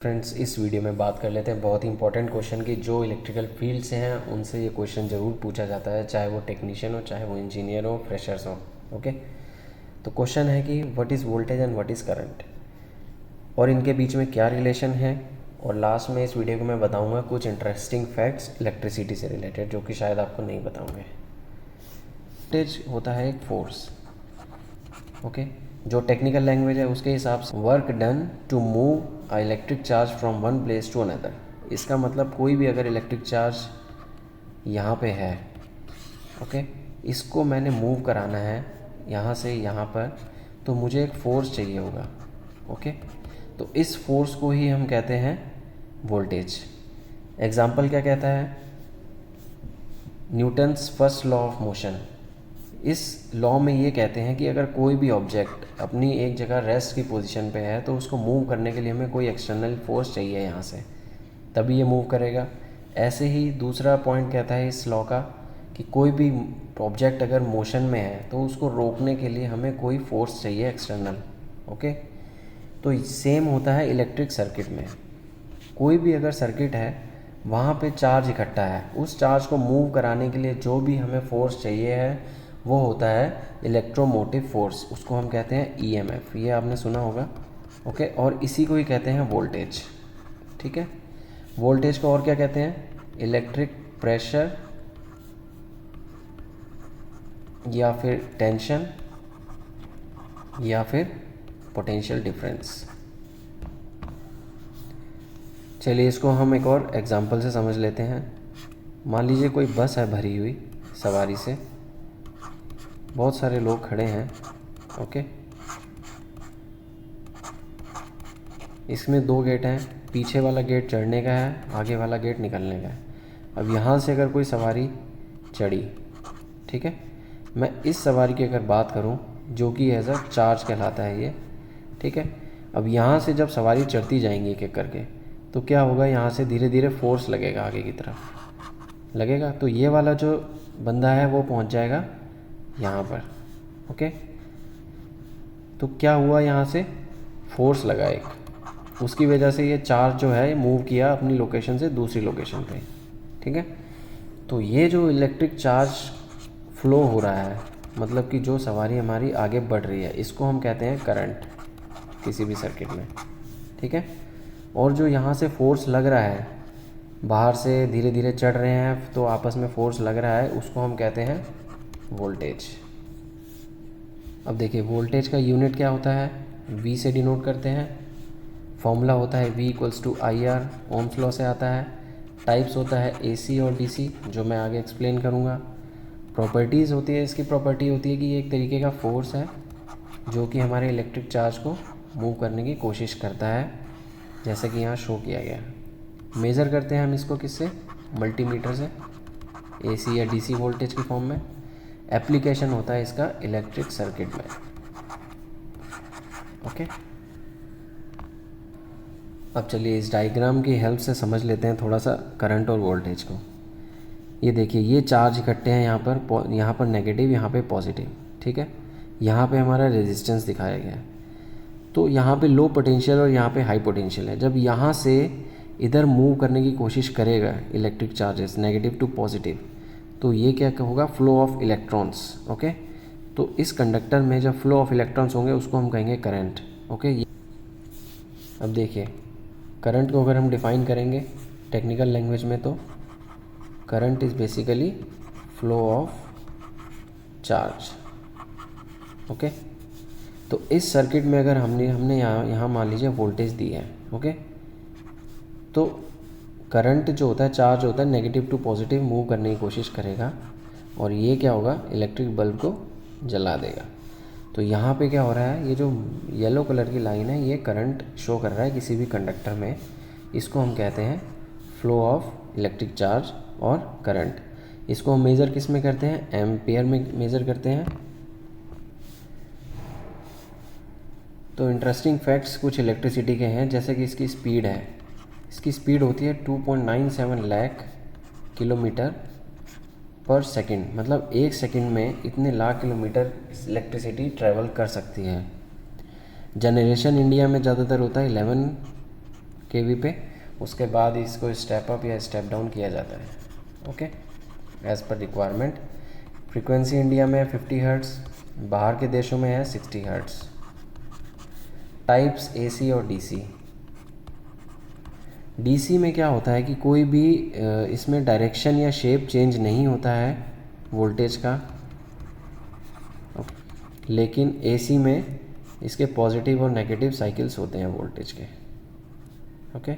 Friends, इस video में बात कर लेते हैं बहुत ही इंपॉर्टेंट क्वेश्चन की जो इलेक्ट्रिकल फील्ड से हैं उनसे ये क्वेश्चन ज़रूर पूछा जाता है, चाहे वो टेक्नीशियन हो, चाहे वो इंजीनियर हो, फ्रेशर्स हो। ओके, तो क्वेश्चन है कि what is voltage and what is current और इनके बीच में क्या रिलेशन है। और लास्ट में इस वीडियो को मैं बताऊंगा कुछ इंटरेस्टिंग फैक्ट्स इलेक्ट्रिसिटी से रिलेटेड जो कि शायद आपको नहीं बताऊंगे। वोल्टेज होता है एक फोर्स, ओके, जो टेक्निकल लैंग्वेज है उसके हिसाब से work done to move a electric charge from one place to another. इसका मतलब कोई भी अगर इलेक्ट्रिक चार्ज यहाँ पे है, ओके, इसको मैंने मूव कराना है यहाँ से यहाँ पर, तो मुझे एक फोर्स चाहिए होगा। ओके, तो इस फोर्स को ही हम कहते हैं वोल्टेज। एग्जाम्पल क्या कहता है? Newton's first law of motion. इस लॉ में ये कहते हैं कि अगर कोई भी ऑब्जेक्ट अपनी एक जगह रेस्ट की पोजीशन पे है तो उसको मूव करने के लिए हमें कोई एक्सटर्नल फोर्स चाहिए यहाँ से, तभी ये मूव करेगा। ऐसे ही दूसरा पॉइंट कहता है इस लॉ का कि कोई भी ऑब्जेक्ट अगर मोशन में है तो उसको रोकने के लिए हमें कोई फोर्स चाहिए एक्सटर्नल। ओके, तो सेम होता है इलेक्ट्रिक सर्किट में। कोई भी अगर सर्किट है वहाँ पे चार्ज इकट्ठा है, उस चार्ज को मूव कराने के लिए जो भी हमें फोर्स चाहिए है वो होता है इलेक्ट्रोमोटिव फोर्स, उसको हम कहते हैं ईएमएफ। ये आपने सुना होगा। ओके, और इसी को ही कहते हैं वोल्टेज। ठीक है, वोल्टेज को और क्या कहते हैं? इलेक्ट्रिक प्रेशर या फिर टेंशन या फिर पोटेंशियल डिफरेंस। चलिए इसको हम एक और एग्जांपल से समझ लेते हैं। मान लीजिए कोई बस है भरी हुई सवारी से, बहुत सारे लोग खड़े हैं। ओके, इसमें दो गेट हैं, पीछे वाला गेट चढ़ने का है, आगे वाला गेट निकलने का है। अब यहाँ से अगर कोई सवारी चढ़ी, ठीक है, मैं इस सवारी की अगर बात करूँ जो कि एज अ चार्ज कहलाता है ये, ठीक है। अब यहाँ से जब सवारी चढ़ती जाएंगी एक एक करके तो क्या होगा, यहाँ से धीरे धीरे फोर्स लगेगा, आगे की तरफ लगेगा, तो ये वाला जो बंदा है वो पहुँच जाएगा यहाँ पर। ओके, तो क्या हुआ, यहाँ से फोर्स लगा एक, उसकी वजह से ये चार्ज जो है मूव किया अपनी लोकेशन से दूसरी लोकेशन पे। ठीक है, तो ये जो इलेक्ट्रिक चार्ज फ्लो हो रहा है, मतलब कि जो सवारी हमारी आगे बढ़ रही है, इसको हम कहते हैं करंट किसी भी सर्किट में। ठीक है, और जो यहाँ से फोर्स लग रहा है, बाहर से धीरे धीरे चढ़ रहे हैं तो आपस में फोर्स लग रहा है, उसको हम कहते हैं वोल्टेज। अब देखिए वोल्टेज का यूनिट क्या होता है, वी से डिनोट करते हैं। फॉर्मूला होता है V equals to I R, Ohm's law से आता है। टाइप्स होता है AC और DC, जो मैं आगे एक्सप्लेन करूँगा। प्रॉपर्टीज़ होती है, इसकी प्रॉपर्टी होती है कि ये एक तरीके का फोर्स है जो कि हमारे इलेक्ट्रिक चार्ज को मूव करने की कोशिश करता है, जैसे कि यहाँ शो किया गया। मेज़र करते हैं हम इसको किससे? मल्टीमीटर से, AC या DC वोल्टेज की फॉर्म में। एप्लीकेशन होता है इसका इलेक्ट्रिक सर्किट में। ओके, अब चलिए इस डायग्राम की हेल्प से समझ लेते हैं थोड़ा सा करंट और वोल्टेज को। ये देखिए, ये चार्ज इकट्ठे हैं यहाँ पर नेगेटिव, यहाँ पे पॉजिटिव। ठीक है, यहाँ पे हमारा रेजिस्टेंस दिखाया गया है, तो यहाँ पे लो पोटेंशियल और यहाँ पे हाई पोटेंशियल है। जब यहाँ से इधर मूव करने की कोशिश करेगा electric charges negative to positive, तो ये क्या होगा? Flow of electrons. ओके, तो इस कंडक्टर में जब फ्लो ऑफ इलेक्ट्रॉन्स होंगे उसको हम कहेंगे करंट। ओके, अब देखिए करंट को अगर हम डिफ़ाइन करेंगे टेक्निकल लैंग्वेज में, तो current is basically flow of charge. Okay, तो इस सर्किट में अगर हमने यहाँ मान लीजिए वोल्टेज दी है, ओके, तो करंट जो होता है, चार्ज होता है, नेगेटिव टू पॉजिटिव मूव करने की कोशिश करेगा और ये क्या होगा? इलेक्ट्रिक बल्ब को जला देगा। तो यहाँ पे क्या हो रहा है, ये जो येलो कलर की लाइन है ये करंट शो कर रहा है किसी भी कंडक्टर में, इसको हम कहते हैं फ्लो ऑफ इलेक्ट्रिक चार्ज और करंट। इसको हम मेज़र किस में करते हैं? एम्पियर में मेज़र करते हैं। तो इंटरेस्टिंग फैक्ट्स कुछ इलेक्ट्रिसिटी के हैं, जैसे कि इसकी स्पीड है, इसकी स्पीड होती है 2.97 लाख किलोमीटर पर सेकंड, मतलब एक सेकंड में इतने लाख किलोमीटर इलेक्ट्रिसिटी ट्रैवल कर सकती है। जनरेशन इंडिया में ज़्यादातर होता है 11 केवी पे, उसके बाद इसको स्टेप अप या स्टेप डाउन किया जाता है। Okay, as per requirement. Frequency India में 50 हर्ट्ज़, बाहर के देशों में है 60 हर्ट्ज़। टाइप्स एसी और डीसी। डीसी में क्या होता है कि कोई भी इसमें डायरेक्शन या शेप चेंज नहीं होता है वोल्टेज का, लेकिन एसी में इसके पॉजिटिव और नेगेटिव साइकिल्स होते हैं वोल्टेज के। ओके।